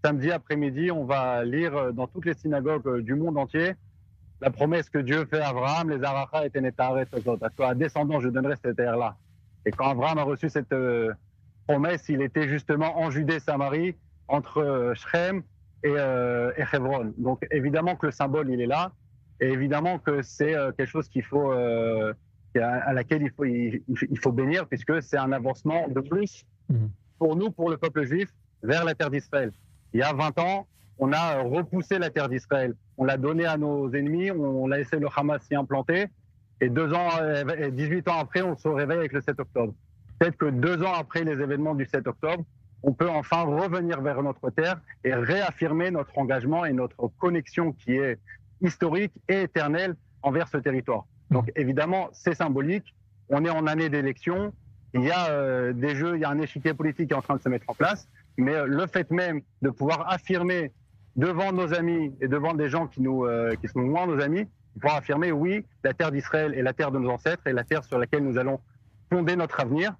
samedi après-midi, on va lire dans toutes les synagogues du monde entier la promesse que Dieu fait à Abraham, les Arachas et Ténétaret, parce qu'à descendant, je donnerai cette terre-là. Et quand Abraham a reçu cette promesse, il était justement en Judée-Samarie, entre Shrem et Hebron. Donc évidemment que le symbole, il est là, et évidemment que c'est quelque chose à laquelle il faut bénir, puisque c'est un avancement de plus pour nous, pour le peuple juif, vers la terre d'Israël. Il y a 20 ans, on a repoussé la terre d'Israël. On l'a donnée à nos ennemis, on a laissé le Hamas s'y implanter. Et 18 ans après, on se réveille avec le 7 octobre. Peut-être que 2 ans après les événements du 7 octobre, on peut enfin revenir vers notre terre et réaffirmer notre engagement et notre connexion qui est historique et éternelle envers ce territoire. Donc évidemment, c'est symbolique. On est en année d'élection. Il y a des jeux, il y a un échiquier politique qui est en train de se mettre en place. Mais le fait même de pouvoir affirmer devant nos amis et devant des gens qui sont moins nos amis, pouvoir affirmer oui, la terre d'Israël est la terre de nos ancêtres et la terre sur laquelle nous allons fonder notre avenir.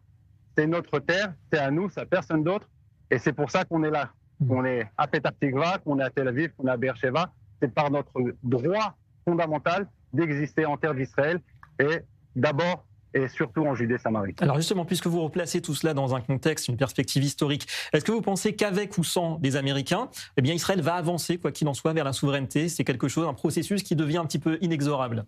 C'est notre terre, c'est à nous, c'est à personne d'autre. Et c'est pour ça qu'on est là. On est à Petah Tikva, qu'on est à Tel Aviv, qu'on est à Beersheba. C'est par notre droit fondamental d'exister en terre d'Israël et d'abord et surtout en Judée-Samarie. Alors justement, puisque vous replacez tout cela dans un contexte, une perspective historique, est-ce que vous pensez qu'avec ou sans les Américains, eh bien Israël va avancer, quoi qu'il en soit, vers la souveraineté? C'est quelque chose, un processus qui devient un petit peu inexorable.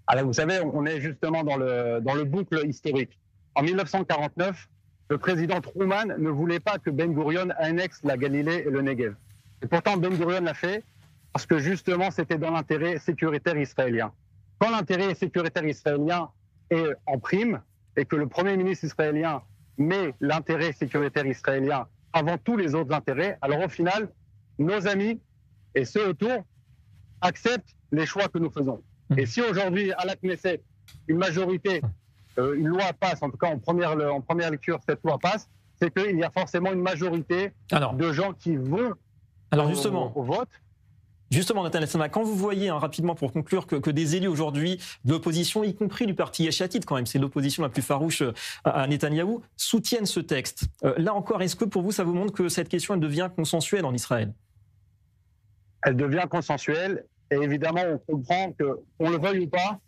Alors vous savez, on est justement dans le boucle historique. En 1949, le président Truman ne voulait pas que Ben Gurion annexe la Galilée et le Negev. Et pourtant, Ben Gurion l'a fait parce que justement, c'était dans l'intérêt sécuritaire israélien. Quand l'intérêt sécuritaire israélien est en prime et que le Premier ministre israélien met l'intérêt sécuritaire israélien avant tous les autres intérêts, alors au final, nos amis et ceux autour acceptent les choix que nous faisons. Et si aujourd'hui, à la Knesset, une majorité, une loi passe, en tout cas en première lecture, cette loi passe, c'est qu'il y a forcément une majorité de gens qui vont au vote. Justement, Nathan Elsama, quand vous voyez, rapidement pour conclure, que des élus aujourd'hui de l'opposition, y compris du parti Yesh Atid quand même, c'est l'opposition la plus farouche à Netanyahou, soutiennent ce texte. Là encore, est-ce que pour vous, ça vous montre que cette question elle devient consensuelle en Israël? Elle devient consensuelle et évidemment, on comprend qu'on le veuille ou pas,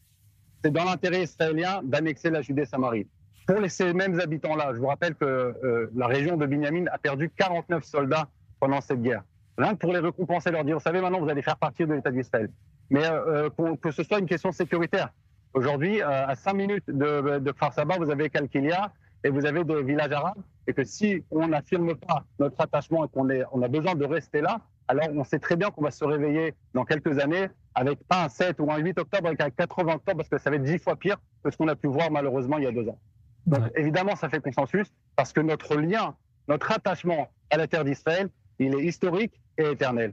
c'est dans l'intérêt israélien d'annexer la Judée-Samarie. Pour ces mêmes habitants-là, je vous rappelle que la région de Binyamin a perdu 49 soldats pendant cette guerre. Rien que pour les récompenser, leur dire, vous savez, maintenant, vous allez faire partie de l'État d'Israël. Mais que ce soit une question sécuritaire. Aujourd'hui, à 5 minutes de Kfar Saba, vous avez Kalkilia et vous avez des villages arabes. Et que si on n'affirme pas notre attachement et qu'on a besoin de rester là, alors on sait très bien qu'on va se réveiller dans quelques années avec pas un 7 ou un 8 octobre, avec un 80 octobre, parce que ça va être 10 fois pire que ce qu'on a pu voir malheureusement il y a 2 ans. Donc évidemment, ça fait consensus parce que notre lien, notre attachement à la terre d'Israël, il est historique et éternel.